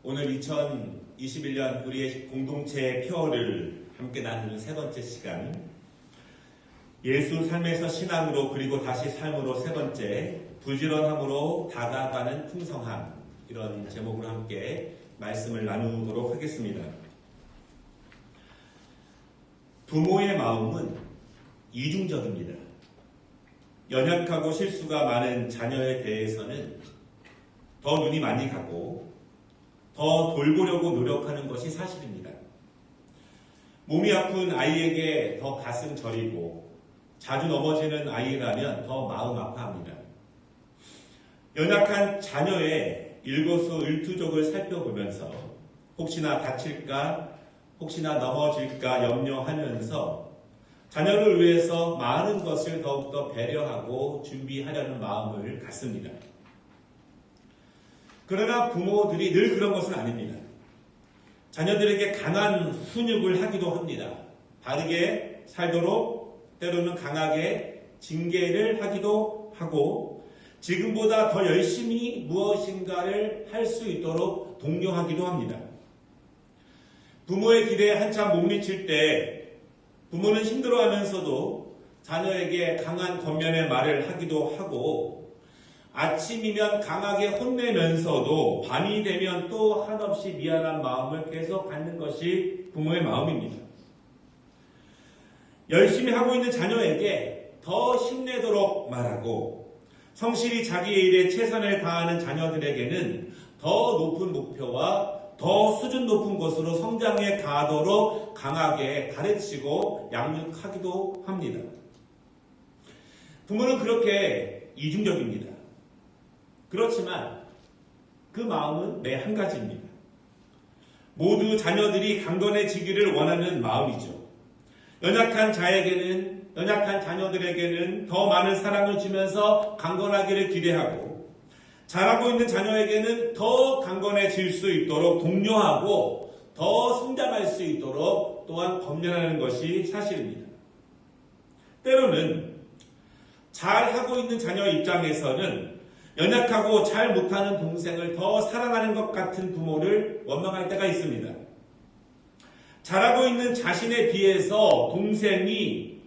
오늘 2021년 우리의 공동체 표어를 함께 나누는 세 번째 시간, 예수 삶에서 신앙으로 그리고 다시 삶으로 세 번째, 부지런함으로 다가가는 풍성함, 이런 제목으로 함께 말씀을 나누도록 하겠습니다. 부모의 마음은 이중적입니다. 연약하고 실수가 많은 자녀에 대해서는 더 눈이 많이 가고 더 돌보려고 노력하는 것이 사실입니다. 몸이 아픈 아이에게 더 가슴 저리고 자주 넘어지는 아이라면 더 마음 아파합니다. 연약한 자녀의 일거수일투족을 살펴보면서 혹시나 다칠까, 혹시나 넘어질까 염려하면서 자녀를 위해서 많은 것을 더욱더 배려하고 준비하려는 마음을 갖습니다. 그러나 부모들이 늘 그런 것은 아닙니다. 자녀들에게 강한 훈육을 하기도 합니다. 바르게 살도록 때로는 강하게 징계를 하기도 하고 지금보다 더 열심히 무엇인가를 할 수 있도록 독려하기도 합니다. 부모의 기대에 한참 못 미칠 때 부모는 힘들어하면서도 자녀에게 강한 겉면의 말을 하기도 하고 아침이면 강하게 혼내면서도 밤이 되면 또 한없이 미안한 마음을 계속 갖는 것이 부모의 마음입니다. 열심히 하고 있는 자녀에게 더 힘내도록 말하고 성실히 자기의 일에 최선을 다하는 자녀들에게는 더 높은 목표와 더 수준 높은 것으로 성장해 가도록 강하게 가르치고 양육하기도 합니다. 부모는 그렇게 이중적입니다. 그렇지만 그 마음은 매 한 가지입니다. 모두 자녀들이 강건해지기를 원하는 마음이죠. 연약한 자녀들에게는 더 많은 사랑을 주면서 강건하기를 기대하고 잘하고 있는 자녀에게는 더 강건해질 수 있도록 독려하고 더 성장할 수 있도록 또한 검열하는 것이 사실입니다. 때로는 잘하고 있는 자녀 입장에서는 연약하고 잘 못하는 동생을 더 사랑하는 것 같은 부모를 원망할 때가 있습니다. 잘하고 있는 자신에 비해서 동생이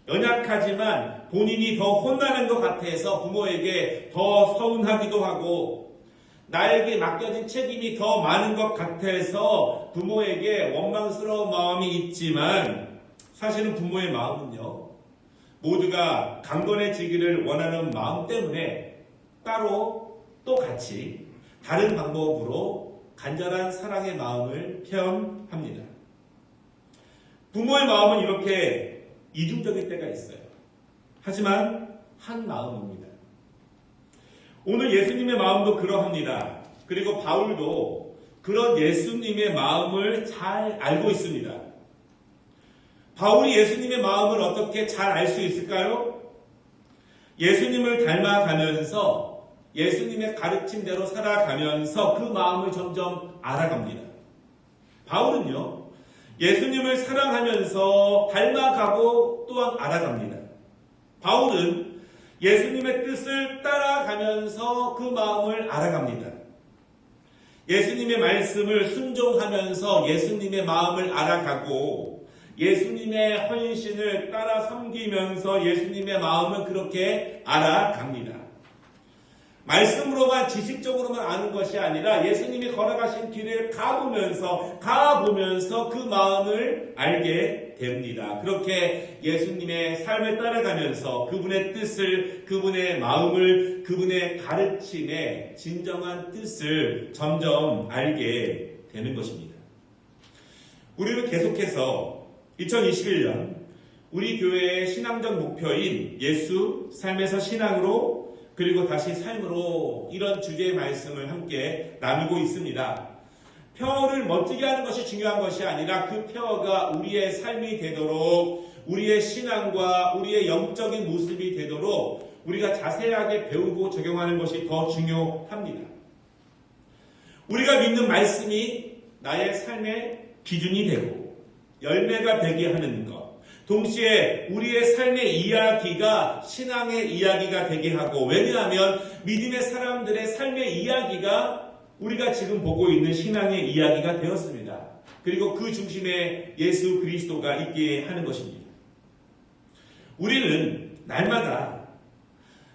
연약하지만 본인이 더 혼나는 것 같아서 부모에게 더 서운하기도 하고 나에게 맡겨진 책임이 더 많은 것 같아서 부모에게 원망스러운 마음이 있지만 사실은 부모의 마음은요, 모두가 강건해지기를 원하는 마음 때문에 따로 또 같이 다른 방법으로 간절한 사랑의 마음을 표현합니다. 부모의 마음은 이렇게 이중적일 때가 있어요. 하지만 한 마음입니다. 오늘 예수님의 마음도 그러합니다. 그리고 바울도 그런 예수님의 마음을 잘 알고 있습니다. 바울이 예수님의 마음을 어떻게 잘 알 수 있을까요? 예수님을 닮아가면서 예수님의 가르침대로 살아가면서 그 마음을 점점 알아갑니다. 바울은요, 예수님을 사랑하면서 닮아가고 또한 알아갑니다. 바울은 예수님의 뜻을 따라가면서 그 마음을 알아갑니다. 예수님의 말씀을 순종하면서 예수님의 마음을 알아가고 예수님의 헌신을 따라 섬기면서 예수님의 마음을 그렇게 알아갑니다. 말씀으로만 지식적으로만 아는 것이 아니라 예수님이 걸어가신 길을 가보면서 그 마음을 알게 됩니다. 그렇게 예수님의 삶을 따라가면서 그분의 뜻을, 그분의 마음을, 그분의 가르침의 진정한 뜻을 점점 알게 되는 것입니다. 우리는 계속해서 2021년 우리 교회의 신앙적 목표인 예수 삶에서 신앙으로 그리고 다시 삶으로 이런 주제의 말씀을 함께 나누고 있습니다. 표어를 멋지게 하는 것이 중요한 것이 아니라 그 표어가 우리의 삶이 되도록 우리의 신앙과 우리의 영적인 모습이 되도록 우리가 자세하게 배우고 적용하는 것이 더 중요합니다. 우리가 믿는 말씀이 나의 삶의 기준이 되고 열매가 되게 하는 것, 동시에 우리의 삶의 이야기가 신앙의 이야기가 되게 하고, 왜냐하면 믿음의 사람들의 삶의 이야기가 우리가 지금 보고 있는 신앙의 이야기가 되었습니다. 그리고 그 중심에 예수 그리스도가 있게 하는 것입니다. 우리는 날마다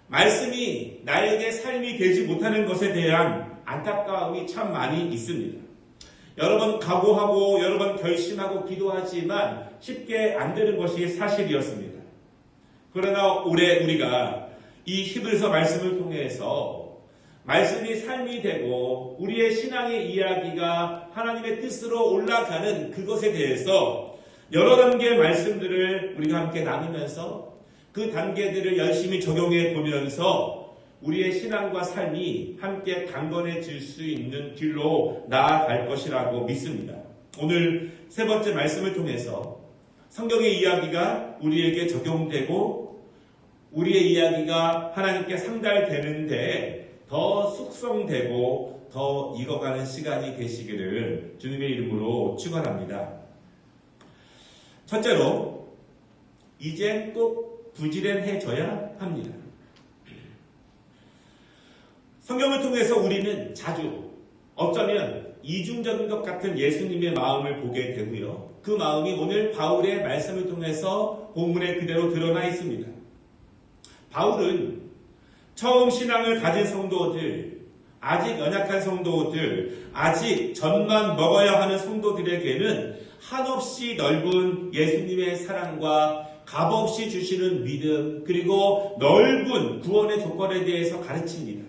말씀이 나에게 삶이 되지 못하는 것에 대한 안타까움이 참 많이 있습니다. 여러 번 각오하고 여러 번 결심하고 기도하지만 쉽게 안 되는 것이 사실이었습니다. 그러나 올해 우리가 이 히브리서 말씀을 통해서 말씀이 삶이 되고 우리의 신앙의 이야기가 하나님의 뜻으로 올라가는 그것에 대해서 여러 단계의 말씀들을 우리가 함께 나누면서 그 단계들을 열심히 적용해 보면서 우리의 신앙과 삶이 함께 강건해질 수 있는 길로 나아갈 것이라고 믿습니다. 오늘 세 번째 말씀을 통해서 성경의 이야기가 우리에게 적용되고 우리의 이야기가 하나님께 상달되는데 더 숙성되고 더 익어가는 시간이 되시기를 주님의 이름으로 축원합니다. 첫째로 이젠 꼭 부지런해져야 합니다. 성경을 통해서 우리는 자주 어쩌면 이중적인 것 같은 예수님의 마음을 보게 되고요. 그 마음이 오늘 바울의 말씀을 통해서 본문에 그대로 드러나 있습니다. 바울은 처음 신앙을 가진 성도들, 아직 연약한 성도들, 아직 젖만 먹어야 하는 성도들에게는 한없이 넓은 예수님의 사랑과 값없이 주시는 믿음, 그리고 넓은 구원의 조건에 대해서 가르칩니다.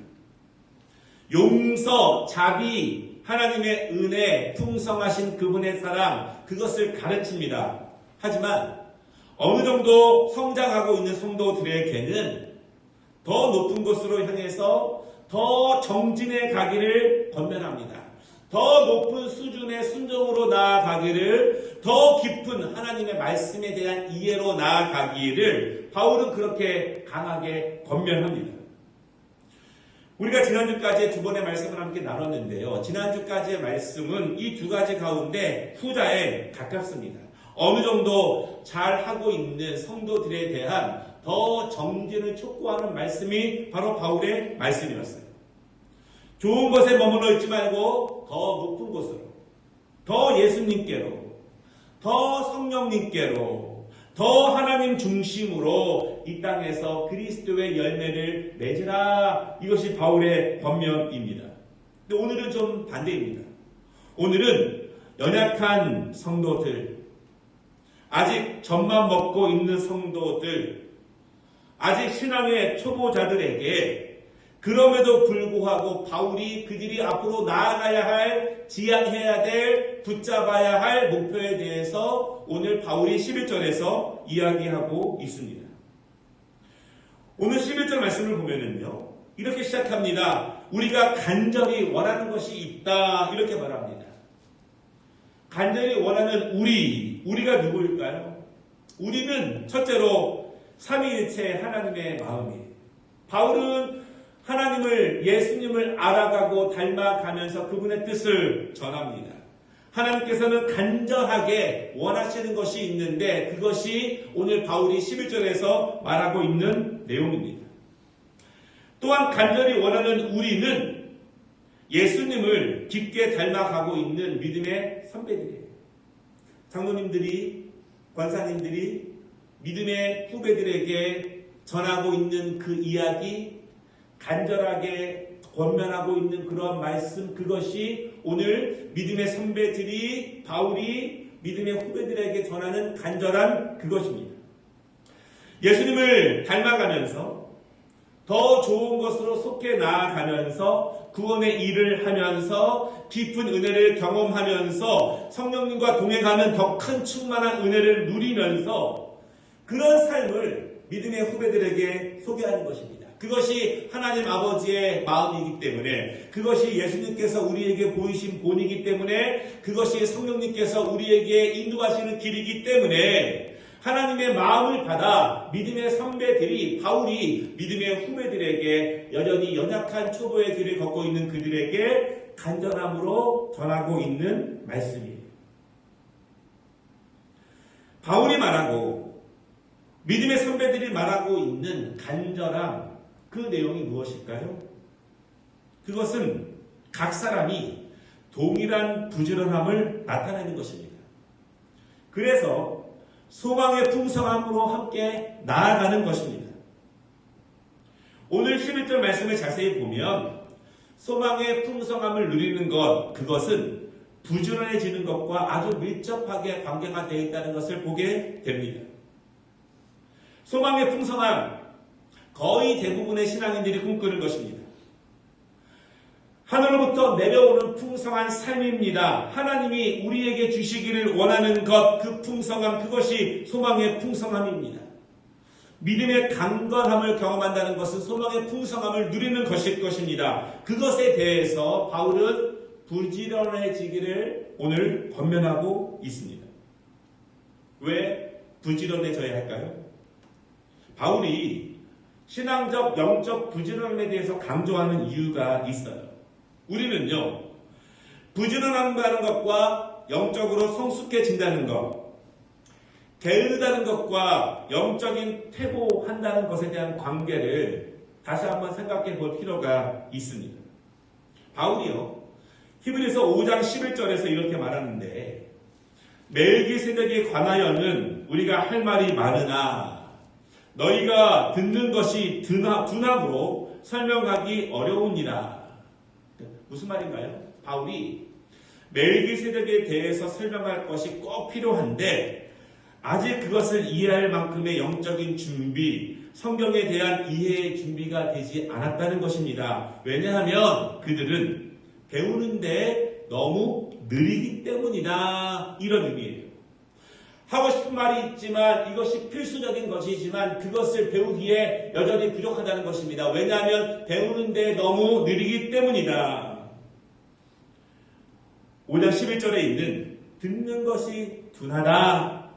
용서, 자비, 하나님의 은혜, 풍성하신 그분의 사랑, 그것을 가르칩니다. 하지만 어느 정도 성장하고 있는 성도들에게는 더 높은 곳으로 향해서 더 정진해 가기를 권면합니다. 더 높은 수준의 순종으로 나아가기를, 더 깊은 하나님의 말씀에 대한 이해로 나아가기를 바울은 그렇게 강하게 권면합니다. 우리가 지난주까지 두 번의 말씀을 함께 나눴는데요. 지난주까지의 말씀은 이 두 가지 가운데 후자에 가깝습니다. 어느 정도 잘하고 있는 성도들에 대한 더 정진을 촉구하는 말씀이 바로 바울의 말씀이었어요. 좋은 것에 머물러 있지 말고 더 높은 곳으로, 더 예수님께로, 더 성령님께로, 더 하나님 중심으로 이 땅에서 그리스도의 열매를 맺으라. 이것이 바울의 권면입니다. 근데 오늘은 좀 반대입니다. 오늘은 연약한 성도들, 아직 젖만 먹고 있는 성도들, 아직 신앙의 초보자들에게 그럼에도 불구하고 바울이 그들이 앞으로 나아가야 할, 지향해야 될, 붙잡아야 할 목표에 대해서 오늘 바울이 11절에서 이야기하고 있습니다. 오늘 11절 말씀을 보면은요, 이렇게 시작합니다. 우리가 간절히 원하는 것이 있다. 이렇게 말합니다. 간절히 원하는 우리가 누구일까요? 우리는 첫째로 삼위일체 하나님의 마음이에요. 바울은 하나님을, 예수님을 알아가고 닮아가면서 그분의 뜻을 전합니다. 하나님께서는 간절하게 원하시는 것이 있는데 그것이 오늘 바울이 11절에서 말하고 있는 내용입니다. 또한 간절히 원하는 우리는 예수님을 깊게 닮아가고 있는 믿음의 선배들이에요. 장로님들이, 권사님들이 믿음의 후배들에게 전하고 있는 그 이야기, 간절하게 권면하고 있는 그런 말씀, 그것이 오늘 믿음의 선배들이, 바울이 믿음의 후배들에게 전하는 간절한 그것입니다. 예수님을 닮아가면서 더 좋은 것으로 속해 나아가면서 구원의 일을 하면서 깊은 은혜를 경험하면서 성령님과 동행하는 더 큰 충만한 은혜를 누리면서 그런 삶을 믿음의 후배들에게 소개하는 것입니다. 그것이 하나님 아버지의 마음이기 때문에, 그것이 예수님께서 우리에게 보이신 본이기 때문에, 그것이 성령님께서 우리에게 인도하시는 길이기 때문에 하나님의 마음을 받아 믿음의 선배들이, 바울이 믿음의 후배들에게 여전히 연약한 초보의 길을 걷고 있는 그들에게 간절함으로 전하고 있는 말씀이에요. 바울이 말하고 믿음의 선배들이 말하고 있는 간절함, 그 내용이 무엇일까요? 그것은 각 사람이 동일한 부지런함을 나타내는 것입니다. 그래서 소망의 풍성함으로 함께 나아가는 것입니다. 오늘 11절 말씀을 자세히 보면 소망의 풍성함을 누리는 것, 그것은 부지런해지는 것과 아주 밀접하게 관계가 되어 있다는 것을 보게 됩니다. 소망의 풍성함, 거의 대부분의 신앙인들이 꿈꾸는 것입니다. 하늘로부터 내려오는 풍성한 삶입니다. 하나님이 우리에게 주시기를 원하는 것, 그 풍성함, 그것이 소망의 풍성함입니다. 믿음의 강건함을 경험한다는 것은 소망의 풍성함을 누리는 것일 것입니다. 그것에 대해서 바울은 부지런해지기를 오늘 권면하고 있습니다. 왜 부지런해져야 할까요? 바울이 신앙적, 영적 부지런함에 대해서 강조하는 이유가 있어요. 우리는요, 부지런한다는 것과 영적으로 성숙해진다는 것, 게으르다는 것과 영적인 퇴보한다는 것에 대한 관계를 다시 한번 생각해 볼 필요가 있습니다. 바울이요, 히브리서 5장 11절에서 이렇게 말하는데, 멜기세덱에 관하여는 우리가 할 말이 많으나 너희가 듣는 것이 둔함으로 설명하기 어려우니라. 무슨 말인가요? 바울이 멜기세덱에 대해서 설명할 것이 꼭 필요한데 아직 그것을 이해할 만큼의 영적인 준비, 성경에 대한 이해의 준비가 되지 않았다는 것입니다. 왜냐하면 그들은 배우는데 너무 느리기 때문이다. 이런 의미예요. 하고 싶은 말이 있지만 이것이 필수적인 것이지만 그것을 배우기에 여전히 부족하다는 것입니다. 왜냐하면 배우는데 너무 느리기 때문이다. 5장 11절에 있는 듣는 것이 둔하다.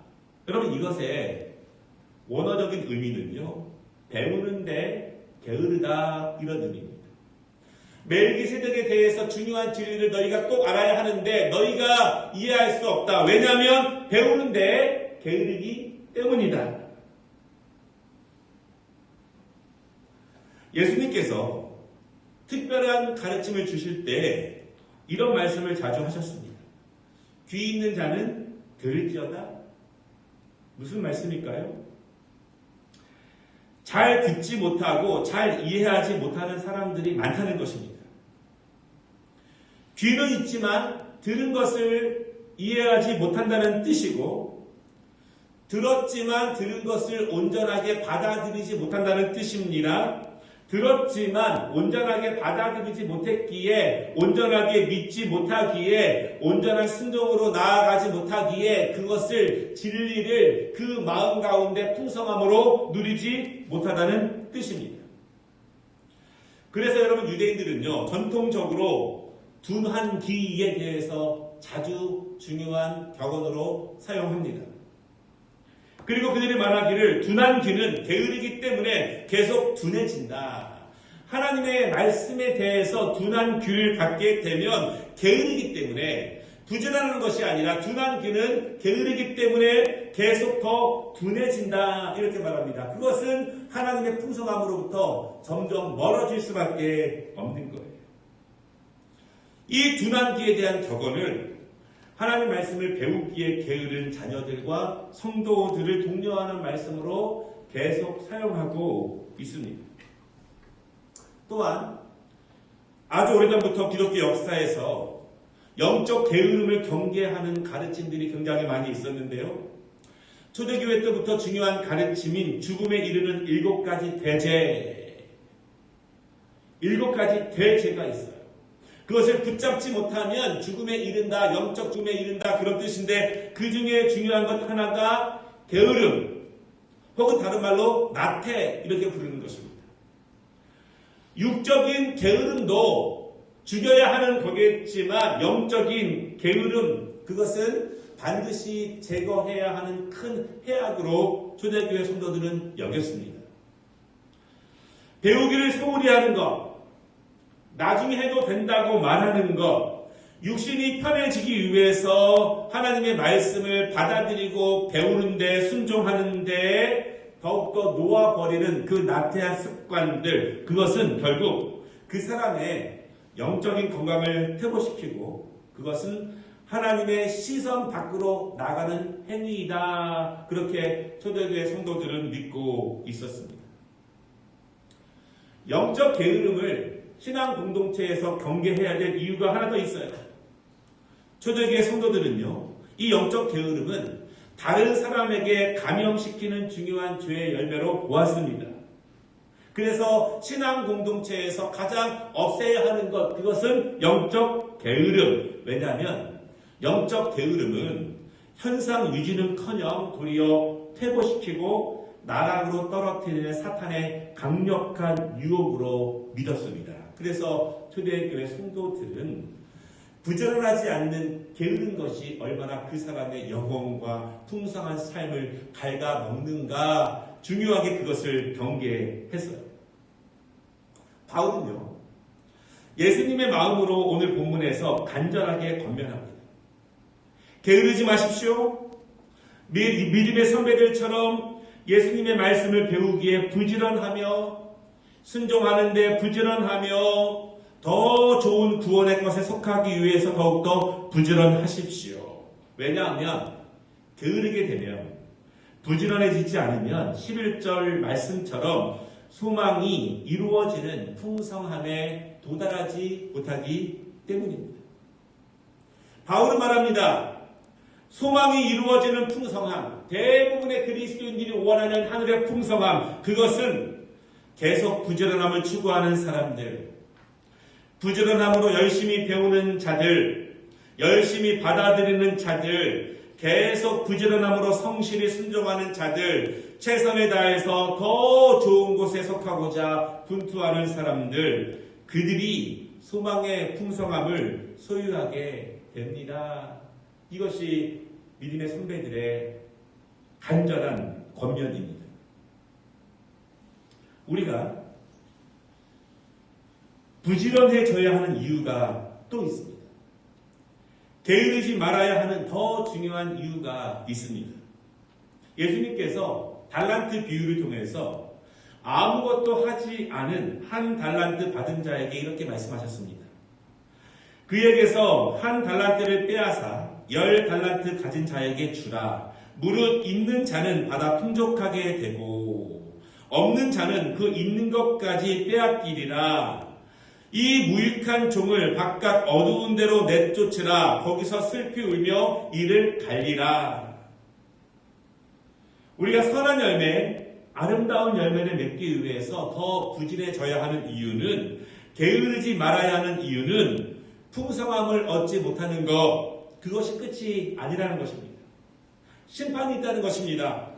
여러분, 이것의 원어적인 의미는요, 배우는데 게으르다, 이런 의미입니다. 멜기세덱에 대해서 중요한 진리를 너희가 꼭 알아야 하는데 너희가 이해할 수 없다. 왜냐하면 배우는데 게으르기 때문이다. 예수님께서 특별한 가르침을 주실 때 이런 말씀을 자주 하셨습니다. 귀 있는 자는 들을지어다. 무슨 말씀일까요? 잘 듣지 못하고 잘 이해하지 못하는 사람들이 많다는 것입니다. 귀는 있지만 들은 것을 이해하지 못한다는 뜻이고, 들었지만 들은 것을 온전하게 받아들이지 못한다는 뜻입니다. 들었지만 온전하게 받아들이지 못했기에, 온전하게 믿지 못하기에, 온전한 순종으로 나아가지 못하기에 그것을, 진리를 그 마음 가운데 풍성함으로 누리지 못하다는 뜻입니다. 그래서 여러분, 유대인들은요, 전통적으로 둔한 귀에 대해서 자주 중요한 격언으로 사용합니다. 그리고 그들이 말하기를 둔한 귀는 게으르기 때문에 계속 둔해진다. 하나님의 말씀에 대해서 둔한 귀를 갖게 되면 게으르기 때문에, 부지런한 것이 아니라 둔한 귀는 게으르기 때문에 계속 더 둔해진다. 이렇게 말합니다. 그것은 하나님의 풍성함으로부터 점점 멀어질 수밖에 없는 거예요. 이 둔한 귀에 대한 격언을 하나님 말씀을 배우기에 게으른 자녀들과 성도들을 독려하는 말씀으로 계속 사용하고 있습니다. 또한 아주 오래전부터 기독교 역사에서 영적 게으름을 경계하는 가르침들이 굉장히 많이 있었는데요. 초대교회 때부터 중요한 가르침인 죽음에 이르는 7가지 대죄, 7가지 대죄가 있어요. 그것을 붙잡지 못하면 죽음에 이른다, 영적 죽음에 이른다, 그런 뜻인데 그 중에 중요한 것 하나가 게으름, 혹은 다른 말로 나태, 이렇게 부르는 것입니다. 육적인 게으름도 죽여야 하는 거겠지만 영적인 게으름, 그것은 반드시 제거해야 하는 큰 해악으로 초대교회 성도들은 여겼습니다. 배우기를 소홀히 하는 것, 나중에 해도 된다고 말하는 것, 육신이 편해지기 위해서 하나님의 말씀을 받아들이고 배우는데, 순종하는데 더욱더 놓아버리는 그 나태한 습관들, 그것은 결국 그 사람의 영적인 건강을 퇴보시키고 그것은 하나님의 시선 밖으로 나가는 행위이다. 그렇게 초대교회 성도들은 믿고 있었습니다. 영적 게으름을 신앙 공동체에서 경계해야 될 이유가 하나 더 있어요. 초대교회 성도들은요, 이 영적 게으름은 다른 사람에게 감염시키는 중요한 죄의 열매로 보았습니다. 그래서 신앙 공동체에서 가장 없애야 하는 것, 그것은 영적 게으름. 왜냐하면 영적 게으름은 현상 유지는커녕 도리어 퇴보시키고 나락으로 떨어뜨리는 사탄의 강력한 유혹으로 믿었습니다. 그래서 초대교회 성도들은 부지런하지 않는 게으른 것이 얼마나 그 사람의 영혼과 풍성한 삶을 갉아먹는가 중요하게 그것을 경계했어요. 바울은요, 예수님의 마음으로 오늘 본문에서 간절하게 권면합니다. 게으르지 마십시오. 믿음의 선배들처럼 예수님의 말씀을 배우기에 부지런하며 순종하는데 부지런하며 더 좋은 구원의 것에 속하기 위해서 더욱더 부지런하십시오. 왜냐하면 게으르게 되면 부지런해지지 않으면 11절 말씀처럼 소망이 이루어지는 풍성함에 도달하지 못하기 때문입니다. 바울은 말합니다. 소망이 이루어지는 풍성함, 대부분의 그리스도인들이 원하는 하늘의 풍성함, 그것은 계속 부지런함을 추구하는 사람들, 부지런함으로 열심히 배우는 자들, 열심히 받아들이는 자들, 계속 부지런함으로 성실히 순종하는 자들, 최선을 다해서 더 좋은 곳에 속하고자 분투하는 사람들, 그들이 소망의 풍성함을 소유하게 됩니다. 이것이 믿음의 선배들의 간절한 권면입니다. 우리가 부지런해져야 하는 이유가 또 있습니다. 게으르지 말아야 하는 더 중요한 이유가 있습니다. 예수님께서 달란트 비유를 통해서 아무것도 하지 않은 한 달란트 받은 자에게 이렇게 말씀하셨습니다. 그에게서 한 달란트를 빼앗아 10달란트 가진 자에게 주라. 무릇 있는 자는 받아 풍족하게 되고 없는 자는 그 있는 것까지 빼앗기리라. 이 무익한 종을 바깥 어두운 데로 내쫓으라. 거기서 슬피 울며 이를 갈리라. 우리가 선한 열매, 아름다운 열매를 맺기 위해서 더 부지런해져야 하는 이유는, 게으르지 말아야 하는 이유는 풍성함을 얻지 못하는 것, 그것이 끝이 아니라는 것입니다. 심판이 있다는 것입니다.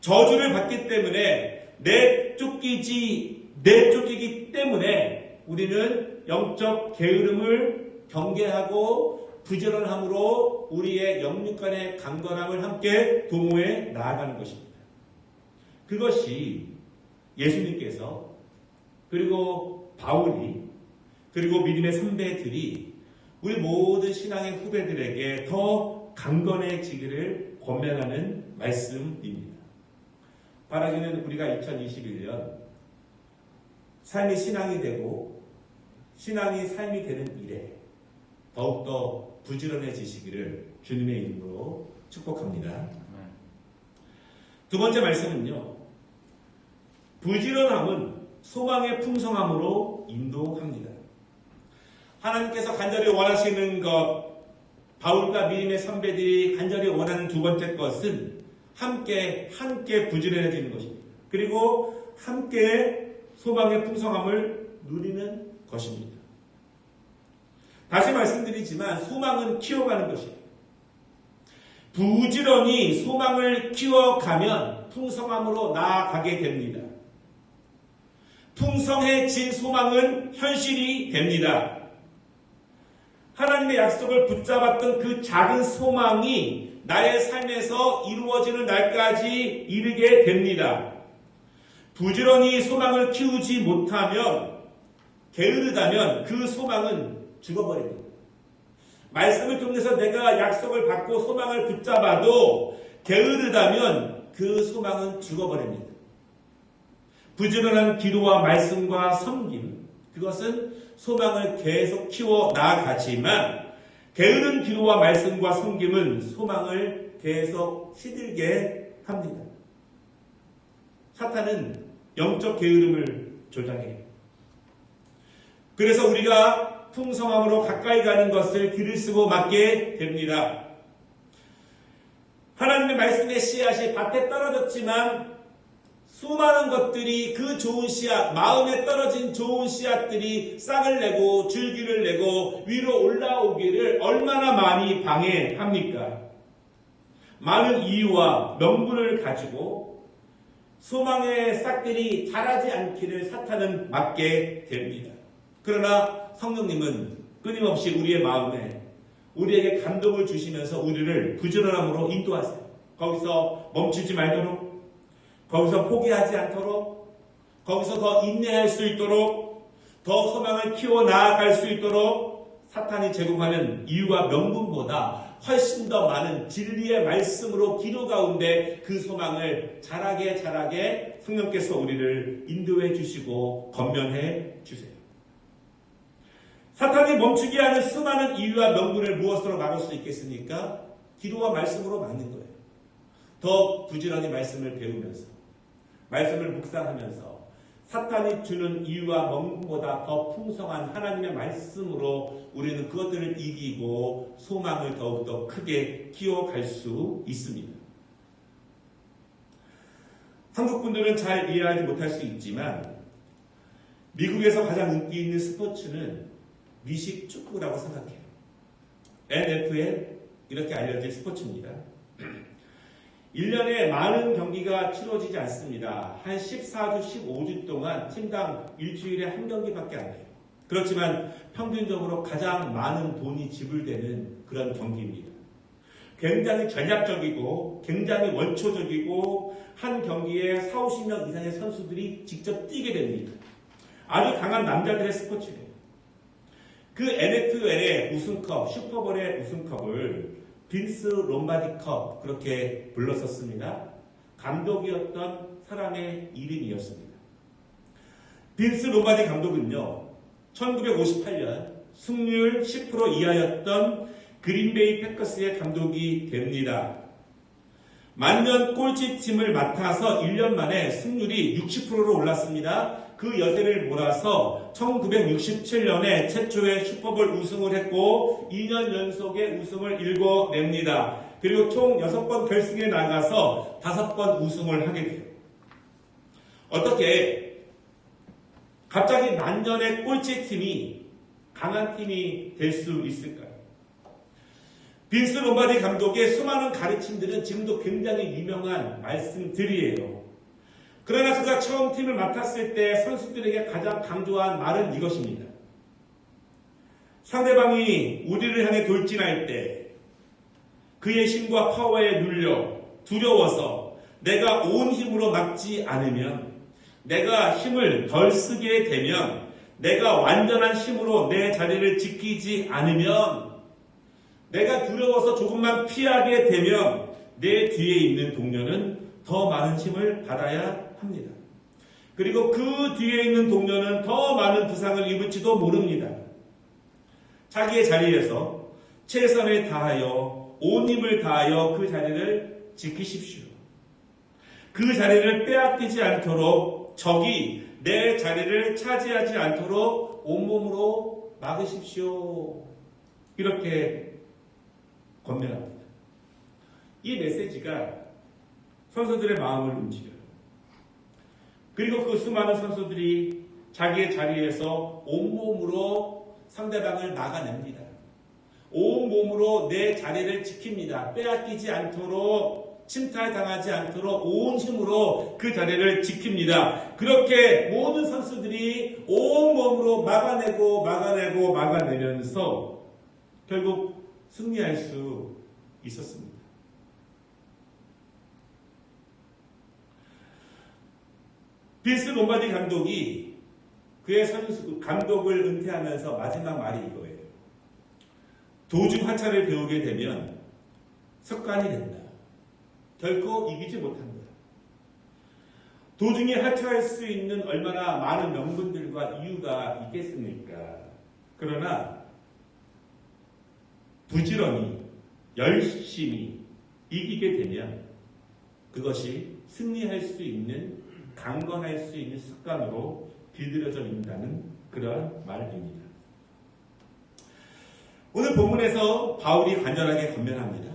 저주를 받기 때문에 내쫓기기 때문에 우리는 영적 게으름을 경계하고 부지런함으로 우리의 영육간의 강건함을 함께 도모해 나아가는 것입니다. 그것이 예수님께서 그리고 바울이 그리고 믿음의 선배들이 우리 모든 신앙의 후배들에게 더 강건해지기를 권면하는 말씀입니다. 바라기는 우리가 2021년 삶이 신앙이 되고 신앙이 삶이 되는 일에 더욱더 부지런해지시기를 주님의 이름으로 축복합니다. 두 번째 말씀은요. 부지런함은 소망의 풍성함으로 인도합니다. 하나님께서 간절히 원하시는 것, 바울과 믿음의 선배들이 간절히 원하는 두 번째 것은 함께 부지런해지는 것입니다. 그리고 함께 소망의 풍성함을 누리는 것입니다. 다시 말씀드리지만 소망은 키워가는 것입니다. 부지런히 소망을 키워가면 풍성함으로 나아가게 됩니다. 풍성해진 소망은 현실이 됩니다. 하나님의 약속을 붙잡았던 그 작은 소망이 나의 삶에서 이루어지는 날까지 이르게 됩니다. 부지런히 소망을 키우지 못하면, 게으르다면 그 소망은 죽어버립니다. 말씀을 통해서 내가 약속을 받고 소망을 붙잡아도 게으르다면 그 소망은 죽어버립니다. 부지런한 기도와 말씀과 섬김, 그것은 소망을 계속 키워 나아가지만 게으른 기도와 말씀과 섬김은 소망을 계속 시들게 합니다. 사탄은 영적 게으름을 조장해요. 그래서 우리가 풍성함으로 가까이 가는 것을 길을 쓰고 막게 됩니다. 하나님의 말씀의 씨앗이 밭에 떨어졌지만 수많은 것들이 그 좋은 씨앗, 마음에 떨어진 좋은 씨앗들이 싹을 내고 줄기를 내고 위로 올라오기를 얼마나 많이 방해합니까? 많은 이유와 명분을 가지고 소망의 싹들이 자라지 않기를 사탄은 막게 됩니다. 그러나 성령님은 끊임없이 우리의 마음에 우리에게 감동을 주시면서 우리를 부지런함으로 인도하세요. 거기서 멈추지 말도록, 거기서 포기하지 않도록, 거기서 더 인내할 수 있도록, 더 소망을 키워 나아갈 수 있도록 사탄이 제공하는 이유와 명분보다 훨씬 더 많은 진리의 말씀으로 기도 가운데 그 소망을 자라게 성령께서 우리를 인도해 주시고 건면해 주세요. 사탄이 멈추게 하는 수많은 이유와 명분을 무엇으로 막을 수 있겠습니까? 기도와 말씀으로 막는 거예요. 더 부지런히 말씀을 배우면서, 말씀을 묵상하면서 사탄이 주는 이유와 명분보다 더 풍성한 하나님의 말씀으로 우리는 그것들을 이기고 소망을 더욱더 크게 키워갈 수 있습니다. 한국 분들은 잘 이해하지 못할 수 있지만 미국에서 가장 인기 있는 스포츠는 미식 축구라고 생각해요. NFL 이렇게 알려진 스포츠입니다. 1년에 많은 경기가 치러지지 않습니다. 한 14주, 15주 동안 팀당 일주일에 한 경기밖에 안 해요. 그렇지만 평균적으로 가장 많은 돈이 지불되는 그런 경기입니다. 굉장히 전략적이고 굉장히 원초적이고 한 경기에 4, 50명 이상의 선수들이 직접 뛰게 됩니다. 아주 강한 남자들의 스포츠예요. 그 NFL의 우승컵, 슈퍼볼의 우승컵을 빈스 롬바디컵 그렇게 불렀었습니다. 감독이었던 사람의 이름이었습니다. 빈스 롬바디 감독은요, 1958년 승률 10% 이하였던 그린베이 패커스의 감독이 됩니다. 만년 꼴찌팀을 맡아서 1년 만에 승률이 60%로 올랐습니다. 그 여세를 몰아서 1967년에 최초의 슈퍼볼 우승을 했고 2년 연속의 우승을 일궈냅니다. 그리고 총 6번 결승에 나가서 5번 우승을 하게 돼요. 어떻게 갑자기 만년의 꼴찌팀이 강한 팀이 될 수 있을까요? 빈스 롬바디 감독의 수많은 가르침들은 지금도 굉장히 유명한 말씀들이에요. 그러나 그가 처음 팀을 맡았을 때 선수들에게 가장 강조한 말은 이것입니다. 상대방이 우리를 향해 돌진할 때 그의 힘과 파워에 눌려 두려워서 내가 온 힘으로 막지 않으면, 내가 힘을 덜 쓰게 되면, 내가 완전한 힘으로 내 자리를 지키지 않으면, 내가 두려워서 조금만 피하게 되면 내 뒤에 있는 동료는 더 많은 힘을 받아야 합니다. 그리고 그 뒤에 있는 동료는 더 많은 부상을 입을지도 모릅니다. 자기의 자리에서 최선을 다하여 온 힘을 다하여 그 자리를 지키십시오. 그 자리를 빼앗기지 않도록, 적이 내 자리를 차지하지 않도록 온몸으로 막으십시오. 이렇게 권면합니다. 이 메시지가 선수들의 마음을 움직여요. 그리고 그 수많은 선수들이 자기의 자리에서 온몸으로 상대방을 막아냅니다. 온몸으로 내 자리를 지킵니다. 빼앗기지 않도록, 침탈당하지 않도록 온 힘으로 그 자리를 지킵니다. 그렇게 모든 선수들이 온몸으로 막아내면서 결국 승리할 수 있었습니다. 빈스 롬바디 감독이 그의 감독을 은퇴하면서 마지막 말이 이거예요. 도중 하차를 배우게 되면 습관이 된다. 결코 이기지 못한다. 도중에 하차할 수 있는 얼마나 많은 명분들과 이유가 있겠습니까? 그러나 부지런히 열심히 이기게 되면 그것이 승리할 수 있는, 강건할 수 있는 습관으로 길들여져 있다는 그러한 말입니다. 오늘 본문에서 바울이 간절하게 권면합니다.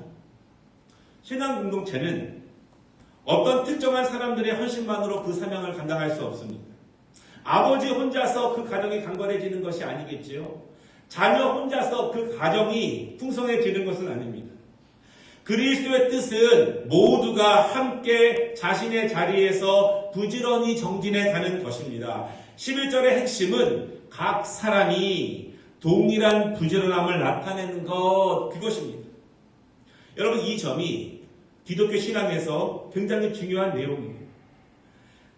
신앙 공동체는 어떤 특정한 사람들의 헌신만으로 그 사명을 감당할 수 없습니다. 아버지 혼자서 그 가정이 강건해지는 것이 아니겠지요. 자녀 혼자서 그 가정이 풍성해지는 것은 아닙니다. 그리스도의 뜻은 모두가 함께 자신의 자리에서 부지런히 정진해 가는 것입니다. 11절의 핵심은 각 사람이 동일한 부지런함을 나타내는 것, 그것입니다. 여러분, 이 점이 기독교 신앙에서 굉장히 중요한 내용이에요.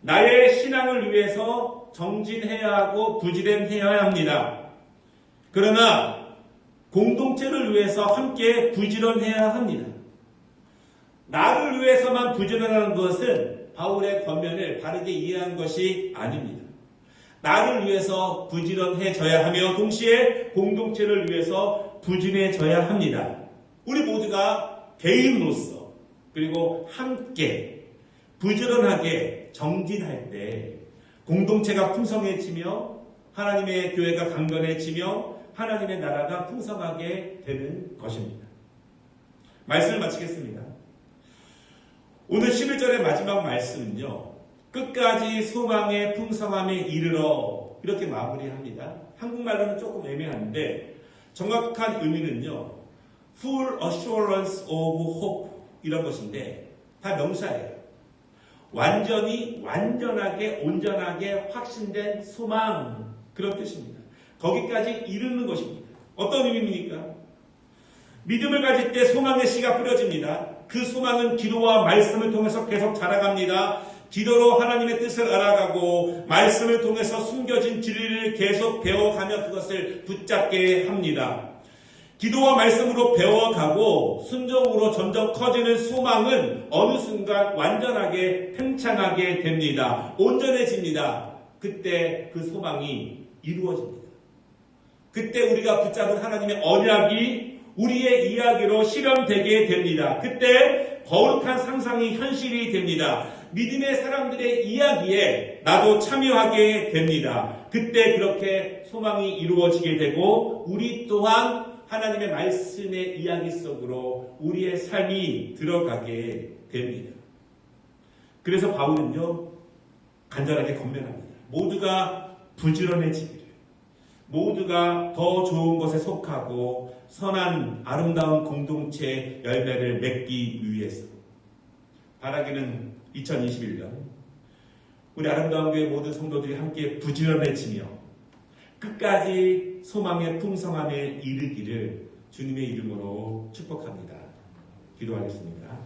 나의 신앙을 위해서 정진해야 하고 부지런해야 합니다. 그러나 공동체를 위해서 함께 부지런해야 합니다. 나를 위해서만 부지런하는 것은 바울의 권면을 바르게 이해한 것이 아닙니다. 나를 위해서 부지런해져야 하며 동시에 공동체를 위해서 부지런해져야 합니다. 우리 모두가 개인으로서 그리고 함께 부지런하게 정진할 때 공동체가 풍성해지며 하나님의 교회가 강건해지며 하나님의 나라가 풍성하게 되는 것입니다. 말씀을 마치겠습니다. 오늘 11절의 마지막 말씀은요, 끝까지 소망의 풍성함에 이르러, 이렇게 마무리합니다. 한국말로는 조금 애매한데 정확한 의미는요, full assurance of hope, 이런 것인데 다 명사예요. 완전하게 온전하게 확신된 소망, 그런 뜻입니다. 거기까지 이르는 것입니다. 어떤 의미입니까? 믿음을 가질 때 소망의 씨가 뿌려집니다. 그 소망은 기도와 말씀을 통해서 계속 자라갑니다. 기도로 하나님의 뜻을 알아가고 말씀을 통해서 숨겨진 진리를 계속 배워가며 그것을 붙잡게 합니다. 기도와 말씀으로 배워가고 순종으로 점점 커지는 소망은 어느 순간 완전하게 팽창하게 됩니다. 온전해집니다. 그때 그 소망이 이루어집니다. 그때 우리가 붙잡은 하나님의 언약이 우리의 이야기로 실현되게 됩니다. 그때 거룩한 상상이 현실이 됩니다. 믿음의 사람들의 이야기에 나도 참여하게 됩니다. 그때 그렇게 소망이 이루어지게 되고 우리 또한 하나님의 말씀의 이야기 속으로 우리의 삶이 들어가게 됩니다. 그래서 바울은요, 간절하게 권면합니다. 모두가 부지런해지기를, 모두가 더 좋은 것에 속하고 선한 아름다운 공동체 열매를 맺기 위해서. 바라기는 2021년 우리 아름다운 교회 모든 성도들이 함께 부지런해지며 끝까지 소망의 풍성함에 이르기를 주님의 이름으로 축복합니다. 기도하겠습니다.